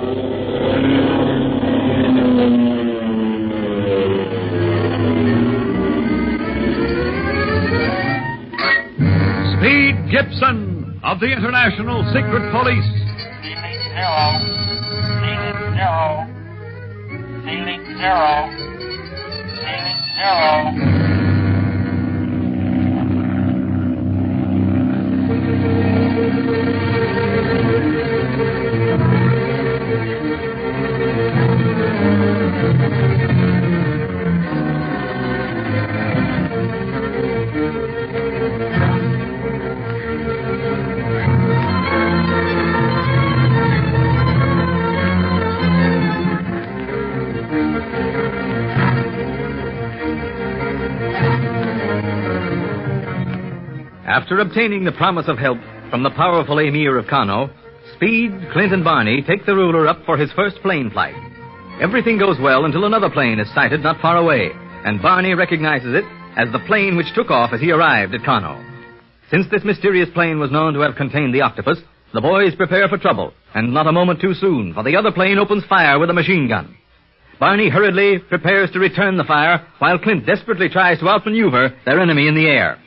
Speed Gibson of the International Secret Police. Ceiling zero. Ceiling zero. After obtaining the promise of help from the powerful Emir of Kano, Speed, Clint, and Barney take the ruler up for his first plane flight. Everything goes well until another plane is sighted not far away, and Barney recognizes it as the plane which took off as he arrived at Kano. Since this mysterious plane was known to have contained the Octopus, the boys prepare for trouble, and not a moment too soon, for the other plane opens fire with a machine gun. Barney hurriedly prepares to return the fire, while Clint desperately tries to outmaneuver their enemy in the air.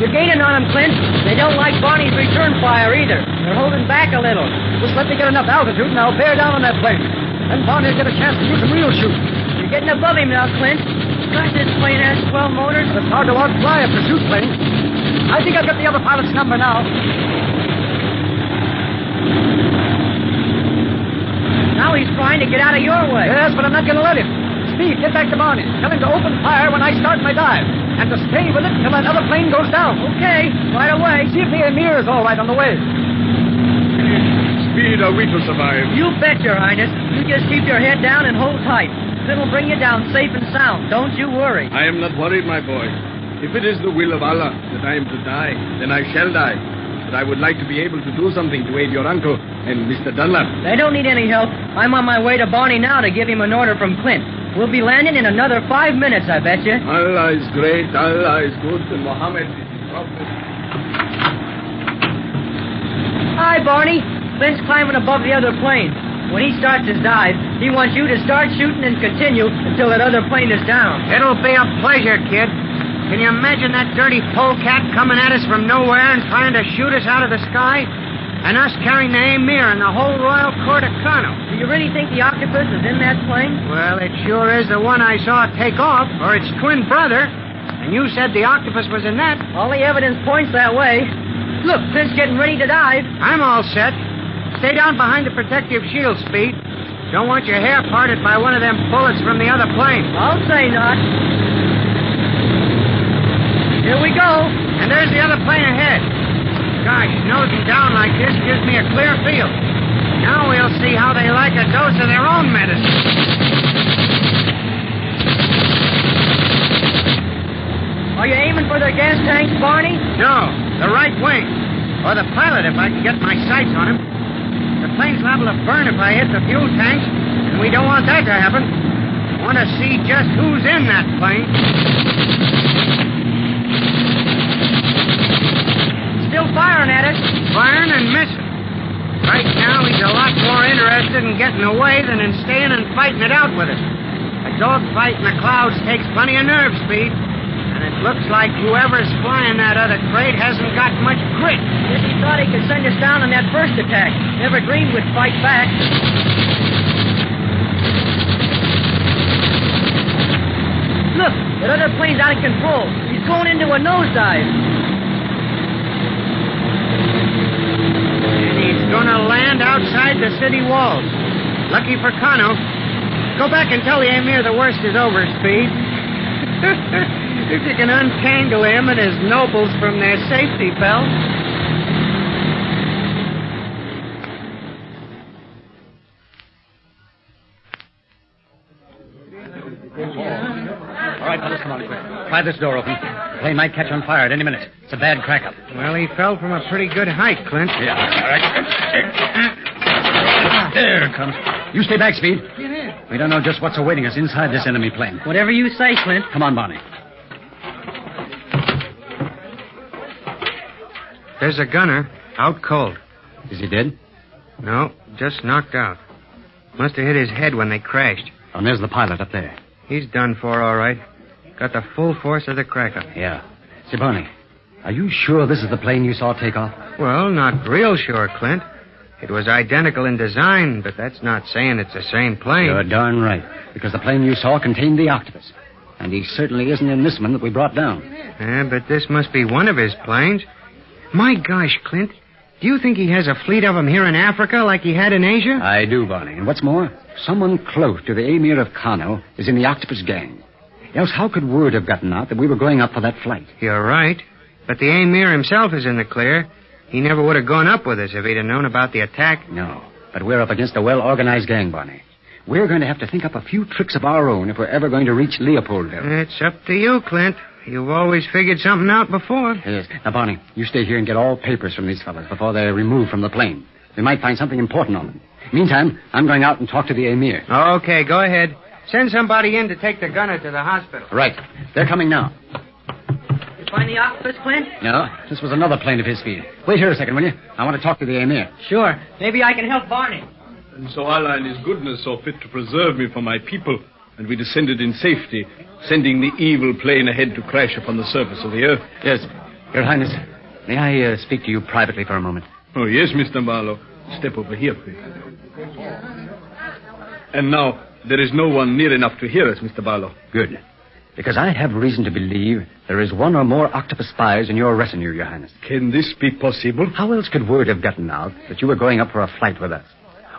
You're gaining on them, Clint. They don't like Barney's return fire either. They're holding back a little. Just let me get enough altitude and I'll bear down on that plane. Then Barney will get a chance to do some real shooting. You're getting above him now, Clint. Gosh, this plane has 12 motors. But it's hard to outfly a pursuit plane. I think I've got the other pilot's number now. Now he's trying to get out of your way. Yes, but I'm not going to let him. Speed, get back to Barney. Tell him to open fire when I start my dive. And to stay with it until that other plane goes down. Okay, right away. See if the Emir is all right on the way. Speed, are we to survive? You bet, Your Highness. You just keep your head down and hold tight. It'll bring you down safe and sound. Don't you worry. I am not worried, my boy. If it is the will of Allah that I am to die, then I shall die. But I would like to be able to do something to aid your uncle and Mr. Dunlap. They don't need any help. I'm on my way to Barney now to give him an order from Clint. We'll be landing in another 5 minutes, I bet you. Allah is great, Allah is good, and Muhammad is his prophet. Hi, Barney. Clint's climbing above the other plane. When he starts his dive, he wants you to start shooting and continue until that other plane is down. It'll be a pleasure, kid. Can you imagine that dirty polecat coming at us from nowhere and trying to shoot us out of the sky? And us carrying the Emir and the whole royal court of Kano. Do you really think the Octopus is in that plane? Well, it sure is the one I saw take off, or its twin brother. And you said the Octopus was in that. All the evidence points that way. Look, Clint's getting ready to dive. I'm all set. Stay down behind the protective shield, Speed. Don't want your hair parted by one of them bullets from the other plane. I'll say not. Here we go. And there's the other plane ahead. Gosh, nosing down like this gives me a clear field. Now we'll see how they like a dose of their own medicine. Are you aiming for their gas tanks, Barney? No, the right wing. Or the pilot, if I can get my sights on him. The plane's liable to burn if I hit the fuel tanks, and we don't want that to happen. Want to see just who's in that plane. Still firing at us. Firing and missing. Right now, he's a lot more interested in getting away than in staying and fighting it out with us. A dogfight in the clouds takes plenty of nerve, Speed. And it looks like whoever's flying that other crate hasn't got much grit. Guess he thought he could send us down in that first attack. Never dreamed we'd fight back. Look, that other plane's out of control. He's going into a nosedive. He's gonna land outside the city walls. Lucky for Kano. Go back and tell the Emir the worst is over, Speed. If you can untangle him and his nobles from their safety belt. All right, fellas, come on, quick. Pry this door open. The plane might catch on fire at any minute. It's a bad crack-up. Well, he fell from a pretty good height, Clint. Yeah, all right. There it comes. You stay back, Speed. We don't know just what's awaiting us inside this enemy plane. Whatever you say, Clint. Come on, Barney. There's a gunner, out cold. Is he dead? No, just knocked out. Must have hit his head when they crashed. Oh, and there's the pilot up there. He's done for, all right. Got the full force of the cracker. Yeah. Say, Barney, are you sure this is the plane you saw take off? Well, not real sure, Clint. It was identical in design, but that's not saying it's the same plane. You're darn right, because the plane you saw contained the Octopus. And he certainly isn't in this one that we brought down. Yeah, but this must be one of his planes. My gosh, Clint, do you think he has a fleet of them here in Africa like he had in Asia? I do, Barney. And what's more, someone close to the Emir of Kano is in the Octopus gang. Else how could word have gotten out that we were going up for that flight? You're right. But the Emir himself is in the clear. He never would have gone up with us if he'd have known about the attack. No, but we're up against a well-organized gang, Barney. We're going to have to think up a few tricks of our own if we're ever going to reach Leopoldville. It's up to you, Clint. You've always figured something out before. Yes. Now, Barney, you stay here and get all papers from these fellas before they're removed from the plane. We might find something important on them. Meantime, I'm going out and talk to the Emir. Okay, go ahead. Send somebody in to take the gunner to the hospital. Right. They're coming now. You find the Octopus, Clint? No, this was another plane of his speed. Wait here a second, will you? I want to talk to the Emir. Sure. Maybe I can help Barney. And so Allah in his goodness saw fit to preserve me for my people, and we descended in safety, sending the evil plane ahead to crash upon the surface of the earth. Yes, Your Highness. May I speak to you privately for a moment? Oh, yes, Mr. Barlow. Step over here, please. And now, there is no one near enough to hear us, Mr. Barlow. Good. Because I have reason to believe there is one or more Octopus spies in your retinue, Your Highness. Can this be possible? How else could word have gotten out that you were going up for a flight with us?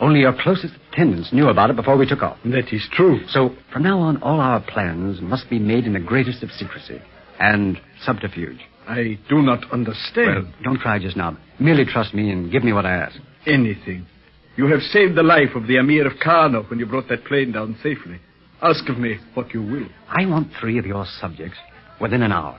Only your closest attendants knew about it before we took off. That is true. So, from now on, all our plans must be made in the greatest of secrecy and subterfuge. I do not understand. Well, don't try just now. Merely trust me and give me what I ask. Anything. You have saved the life of the Emir of Kano when you brought that plane down safely. Ask of me what you will. I want 3 of your subjects within an hour.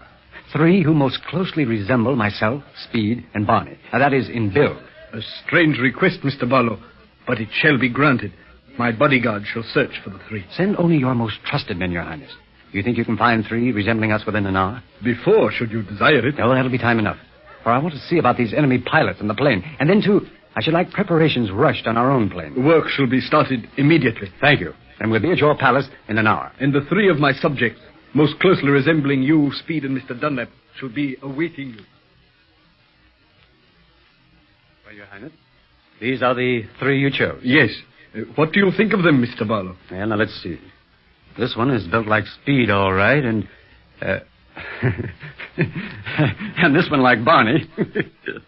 3 who most closely resemble myself, Speed, and Barney. Now, that is, in build. A strange request, Mr. Barlow, but it shall be granted. My bodyguard shall search for the 3. Send only your most trusted men, Your Highness. You think you can find 3 resembling us within an hour? Before, should you desire it. Oh, that'll be time enough. For I want to see about these enemy pilots in the plane. And then, too, I should like preparations rushed on our own plane. Work shall be started immediately. Thank you. And we'll be at your palace in an hour. And the 3 of my subjects, most closely resembling you, Speed, and Mr. Dunlap, shall be awaiting you. Well, Your Highness, these are the 3 you chose. Yes. What do you think of them, Mr. Barlow? Well, now, let's see. This one is built like Speed, all right, and... and this one like Barney.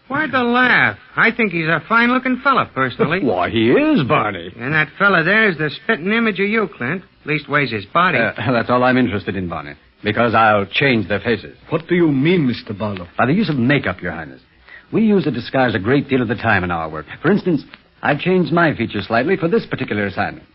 Why the laugh? I think he's a fine-looking fella, personally. Why, he is Barney. And that fella there is the spitting image of you, Clint. Leastways his body. That's all I'm interested in, Barney. Because I'll change their faces. What do you mean, Mr. Barlow? By the use of makeup, Your Highness. We use a disguise a great deal of the time in our work. For instance, I've changed my features slightly for this particular assignment.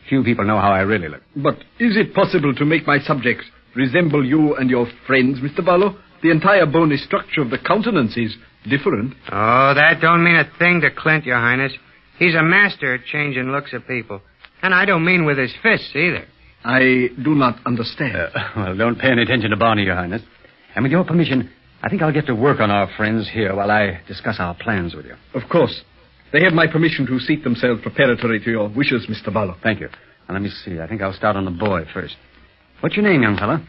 Few people know how I really look. But is it possible to make my subjects resemble you and your friends, Mr. Barlow? The entire bony structure of the countenance is different. Oh, that don't mean a thing to Clint, Your Highness. He's a master at changing looks of people. And I don't mean with his fists, either. I do not understand. Well, don't pay any attention to Barney, Your Highness. And with your permission, I think I'll get to work on our friends here while I discuss our plans with you. Of course. They have my permission to seat themselves preparatory to your wishes, Mr. Barlow. Thank you. Now, let me see. I think I'll start on the boy first. What's your name, young fella?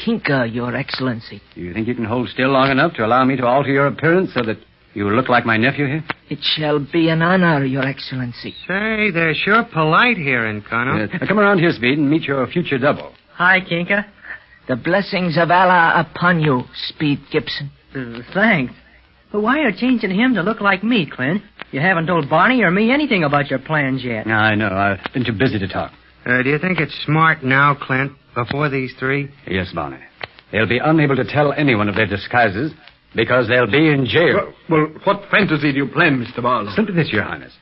Kinka, Your Excellency. Do you think you can hold still long enough to allow me to alter your appearance so that you look like my nephew here? It shall be an honor, Your Excellency. Say, they're sure polite here in Kano. Come around here, Speed, and meet your future double. Hi, Kinka. The blessings of Allah upon you, Speed Gibson. Thanks. But why are you changing him to look like me, Clint? You haven't told Barney or me anything about your plans yet. No, I know. I've been too busy to talk. Do you think it's smart now, Clint, before these 3? Yes, Barney. They'll be unable to tell anyone of their disguises because they'll be in jail. Well, what fantasy do you plan, Mr. Barlow? Simply this, Your Highness.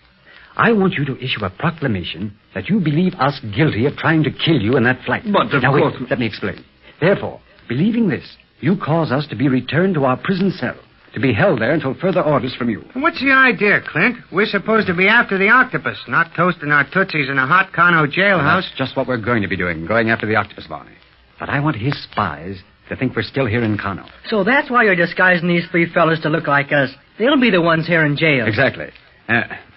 I want you to issue a proclamation that you believe us guilty of trying to kill you in that flight. But, of course... course... let me explain. Therefore, believing this, you cause us to be returned to our prison cell, to be held there until further orders from you. What's the idea, Clint? We're supposed to be after the Octopus, not toasting our tootsies in a hot Kano jailhouse. That's just what we're going to be doing, going after the Octopus, Barney. But I want his spies to think we're still here in Kano. So that's why you're disguising these three fellas to look like us. They'll be the ones here in jail. Exactly.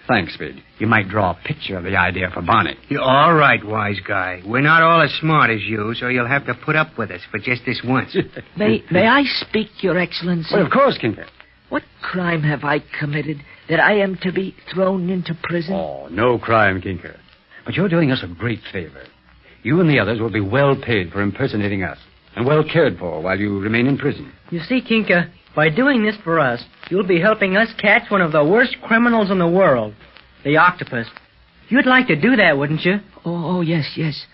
Thanks, Speed. You might draw a picture of the idea for Barney. You're all right, wise guy. We're not all as smart as you, so you'll have to put up with us for just this once. May I speak, Your Excellency? Well, of course, Kinker. What crime have I committed that I am to be thrown into prison? Oh, no crime, Kinker. But you're doing us a great favor. You and the others will be well paid for impersonating us, and well cared for while you remain in prison. You see, Kinka, by doing this for us, you'll be helping us catch one of the worst criminals in the world, the Octopus. You'd like to do that, wouldn't you? Oh, yes.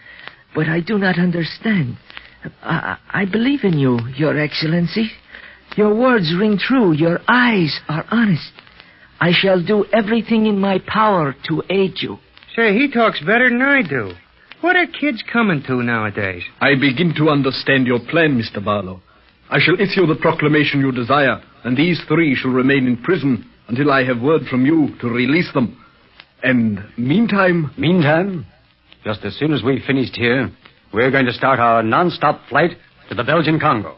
But I do not understand. I believe in you, Your Excellency. Your words ring true. Your eyes are honest. I shall do everything in my power to aid you. Say, he talks better than I do. What are kids coming to nowadays? I begin to understand your plan, Mr. Barlow. I shall issue the proclamation you desire, and these three shall remain in prison until I have word from you to release them. And meantime... Meantime, just as soon as we've finished here, we're going to start our non-stop flight to the Belgian Congo.